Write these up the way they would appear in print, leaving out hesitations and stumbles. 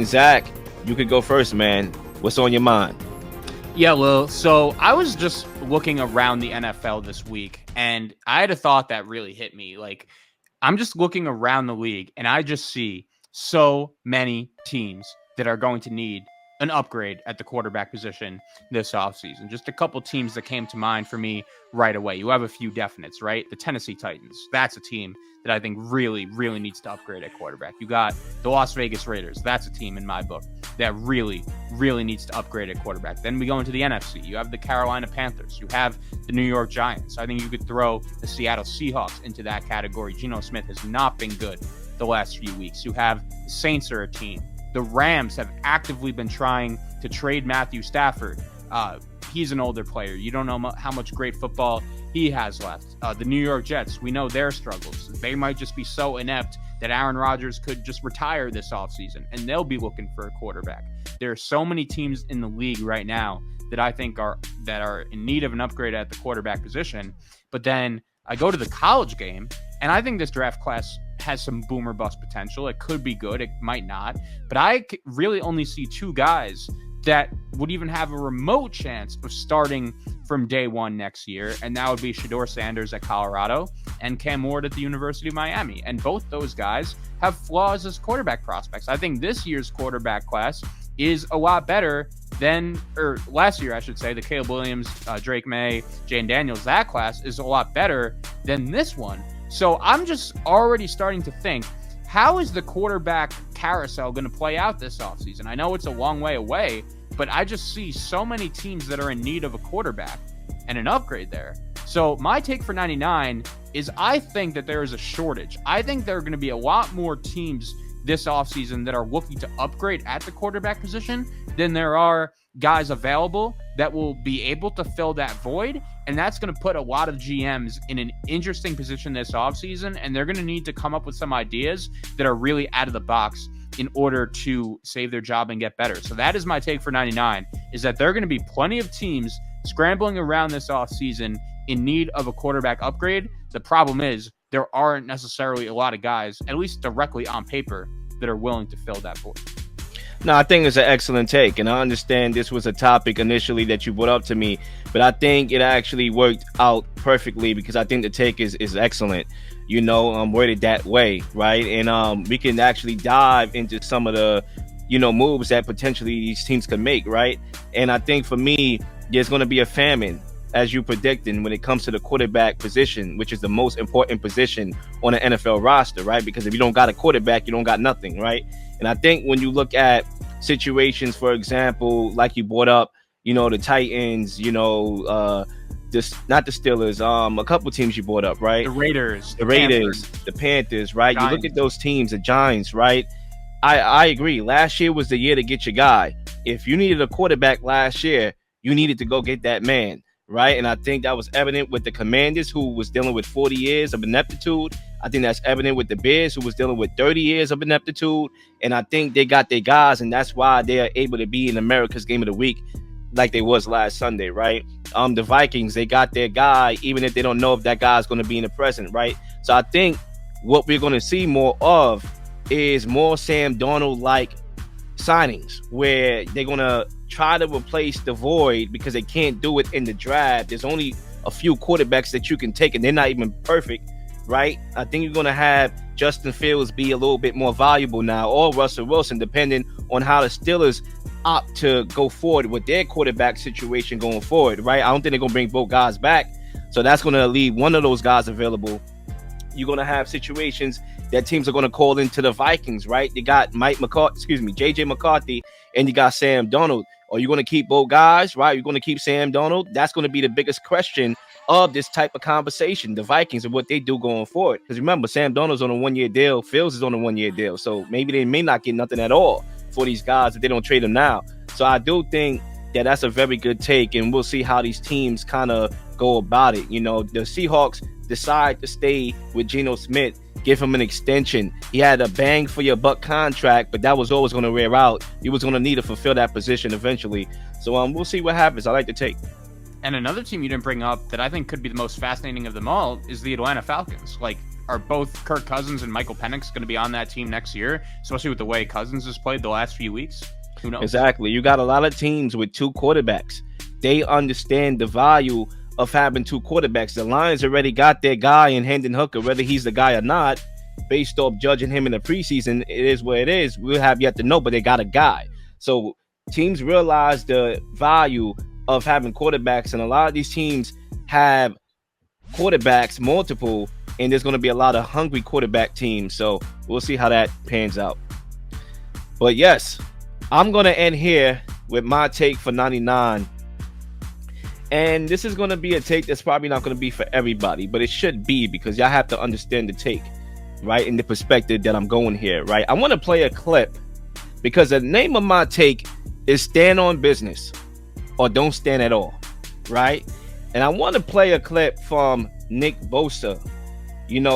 And Zach, you could go first, man. What's on your mind? Yeah, Leel. So I was just looking around the NFL this week, and I had a thought that really hit me. Like, I'm just looking around the league, and I just see so many teams that are going to need an upgrade at the quarterback position this offseason. Just a couple teams that came to mind for me right away. You have a few definites, right? The Tennessee Titans. That's a team that I think really, really needs to upgrade at quarterback. You got the Las Vegas Raiders. That's a team in my book that really, really needs to upgrade at quarterback. Then we go into the NFC. You have the Carolina Panthers. You have the New York Giants. I think you could throw the Seattle Seahawks into that category. Geno Smith has not been good the last few weeks. You have the Saints are a team. The Rams have actively been trying to trade Matthew Stafford. He's an older player. You don't know how much great football he has left. The New York Jets, we know their struggles. They might just be so inept that Aaron Rodgers could just retire this offseason, and they'll be looking for a quarterback. There are so many teams in the league right now that I think are in need of an upgrade at the quarterback position. But then I go to the college game, and I think this draft class has some boom or bust potential. It could be good. It might not. But I really only see two guys that would even have a remote chance of starting from day one next year, and that would be Shedeur Sanders at Colorado and Cam Ward at the University of Miami. And both those guys have flaws as quarterback prospects. I think this year's quarterback class is a lot better than, or last year, I should say, the Caleb Williams, Drake May, Jane Daniels, that class is a lot better than this one. So I'm just already starting to think, how is the quarterback carousel going to play out this offseason? I know it's a long way away, but I just see so many teams that are in need of a quarterback and an upgrade there. So my take for 99 is I think that there is a shortage. I think there are going to be a lot more teams this offseason that are looking to upgrade at the quarterback position than there are guys available that will be able to fill that void. And that's going to put a lot of GMs in an interesting position this offseason, and they're going to need to come up with some ideas that are really out of the box in order to save their job and get better. So that is my take for 99, is that there are going to be plenty of teams scrambling around this offseason in need of a quarterback upgrade. The problem is there aren't necessarily a lot of guys, at least directly on paper, that are willing to fill that void. No, I think it's an excellent take, and I understand this was a topic initially that you brought up to me, but I think it actually worked out perfectly because I think the take is excellent, worded that way, right? And we can actually dive into some of the, moves that potentially these teams can make, right? And I think for me, there's going to be a famine, as you predicted, when it comes to the quarterback position, which is the most important position on an NFL roster, right? Because if you don't got a quarterback, you don't got nothing, right? And I think when you look at situations, for example, like you brought up, the Titans, not the Steelers, a couple teams you brought up, right? The Raiders, the Panthers, right? Giants. You look at those teams, the Giants, right? I agree. Last year was the year to get your guy. If you needed a quarterback last year, you needed to go get that man, right? And I think that was evident with the Commanders, who was dealing with 40 years of ineptitude. I think that's evident with the Bears, who was dealing with 30 years of ineptitude. And I think they got their guys, and that's why they are able to be in America's Game of the Week like they was last Sunday, right? The Vikings, they got their guy, even if they don't know if that guy is going to be in the present, right? So I think what we're going to see more of is more Sam Darnold-like signings, where they're going to try to replace the void because they can't do it in the draft. There's only a few quarterbacks that you can take, and they're not even perfect, right? I think you're going to have Justin Fields be a little bit more valuable now, or Russell Wilson, depending on how the Steelers opt to go forward with their quarterback situation going forward, right? I don't think they're going to bring both guys back, so that's going to leave one of those guys available. You're going to have situations that teams are going to call into the Vikings, right? They got JJ McCarthy, and you got Sam Darnold. Are you going to keep both guys, right? You're going to keep Sam Darnold? That's going to be the biggest question of this type of conversation, the Vikings and what they do going forward. Because remember, Sam Darnold's on a one-year deal. Fields is on a one-year deal. So maybe they may not get nothing at all for these guys if they don't trade them now. So I do think that that's a very good take, and we'll see how these teams kind of go about it. The Seahawks decide to stay with Geno Smith, give him an extension. He had a bang for your buck contract, but that was always going to wear out. He was going to need to fulfill that position eventually. So we'll see what happens. I like the take. And another team you didn't bring up that I think could be the most fascinating of them all is the Atlanta Falcons. Like, are both Kirk Cousins and Michael Penix going to be on that team next year, especially with the way Cousins has played the last few weeks? Who knows? Exactly. You got a lot of teams with two quarterbacks. They understand the value of having two quarterbacks. The Lions already got their guy in Hendon Hooker, whether he's the guy or not, based off judging him in the preseason. It is what it is. We'll have yet to know, but they got a guy. So teams realize the value of having quarterbacks, and a lot of these teams have quarterbacks, multiple, and there's going to be a lot of hungry quarterback teams. So we'll see how that pans out. But yes, I'm going to end here with my take for 99. And this is going to be a take that's probably not going to be for everybody, but it should be, because y'all have to understand the take, right? In the perspective that I'm going here, right? I want to play a clip because the name of my take is Stand on Business or Don't Stand at All, right? And I want to play a clip from Nick Bosa,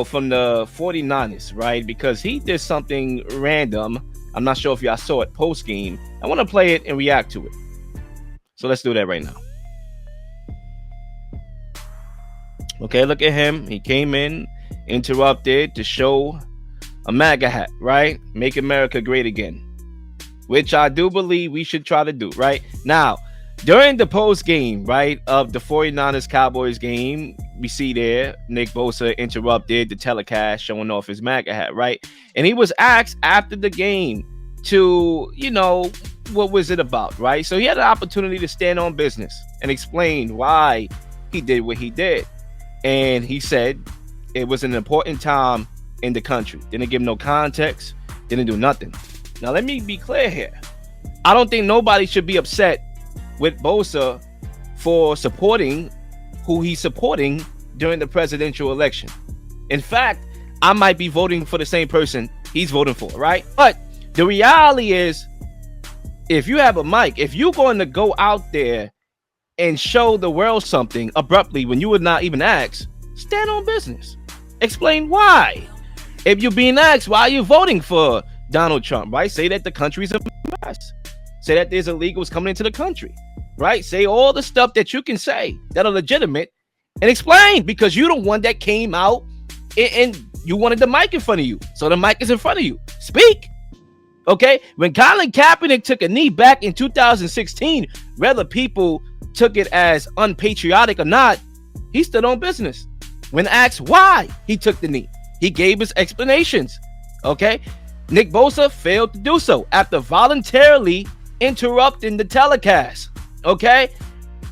from the 49ers, right? Because he did something random. I'm not sure if y'all saw it post game. I want to play it and react to it. So let's do that right now. Okay, look at him. He came in, interrupted to show a MAGA hat, right? Make America great again, which I do believe we should try to do, right? Now, during the post game, right, of the 49ers Cowboys game, we see there Nick Bosa interrupted the telecast showing off his MAGA hat, right? And he was asked after the game to, what was it about, right? So he had an opportunity to stand on business and explain why he did what he did. And he said it was an important time in the country. Didn't give no context, didn't do nothing. Now, let me be clear here. I don't think nobody should be upset with Bosa for supporting who he's supporting during the presidential election. In fact, I might be voting for the same person he's voting for, right? But the reality is, if you have a mic, if you're going to go out there and show the world something abruptly when you would not even ask, stand on business. Explain why. If you're being asked, why are you voting for Donald Trump, right? Say that the country's a mess. Say that there's illegals coming into the country, right? Say all the stuff that you can say that are legitimate and explain, because you're the one that came out and you wanted the mic in front of you. So the mic is in front of you. Speak. Okay? When Colin Kaepernick took a knee back in 2016, whether people took it as unpatriotic or not, he stood on business. When asked why he took the knee, he gave his explanations. Okay? Nick Bosa failed to do so after voluntarily interrupting the telecast. Okay?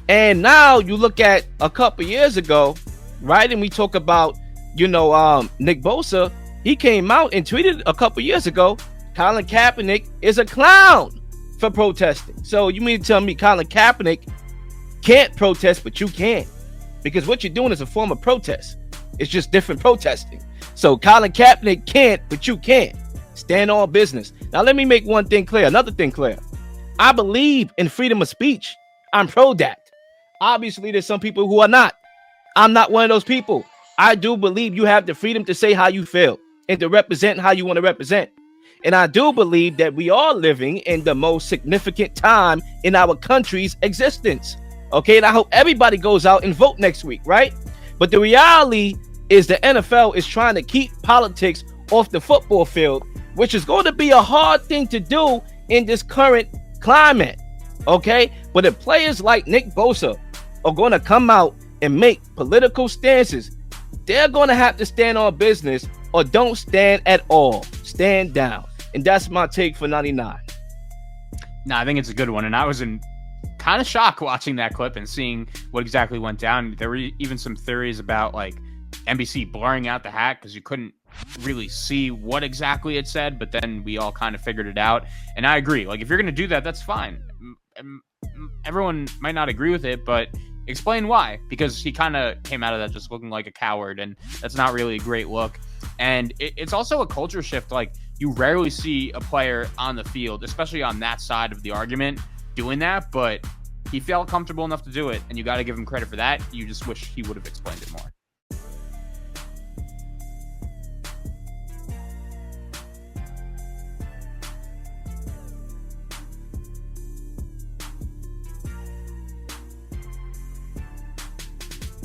And now you look at a couple years ago, right? And we talk about, Nick Bosa. He came out and tweeted a couple years ago, Colin Kaepernick is a clown for protesting. So you mean to tell me Colin Kaepernick can't protest, but you can? Because what you're doing is a form of protest. It's just different protesting. So Colin Kaepernick can't, but you can. Stand on business. Now let me make one thing clear, another thing clear. I believe in freedom of speech. I'm pro that. Obviously, there's some people who are not. I'm not one of those people. I do believe you have the freedom to say how you feel and to represent how you want to represent. And I do believe that we are living in the most significant time in our country's existence. Okay, and I hope everybody goes out and vote next week, right? But the reality is the NFL is trying to keep politics off the football field, which is going to be a hard thing to do in this current climate. Okay, but if players like Nick Bosa are going to come out and make political stances, they're going to have to stand on business or don't stand at all. Stand down. And that's my take for 99. No, I think it's a good one. And I was in kind of shock watching that clip and seeing what exactly went down. There were even some theories about like NBC blurring out the hat because you couldn't really see what exactly it said, but then we all kind of figured it out. And I agree. Like, if you're going to do that, that's fine. Everyone might not agree with it, but explain why, because he kind of came out of that just looking like a coward, and that's not really a great look. And it's also a culture shift. Like, you rarely see a player on the field, especially on that side of the argument, doing that, but he felt comfortable enough to do it, and you got to give him credit for that. You just wish he would have explained it more.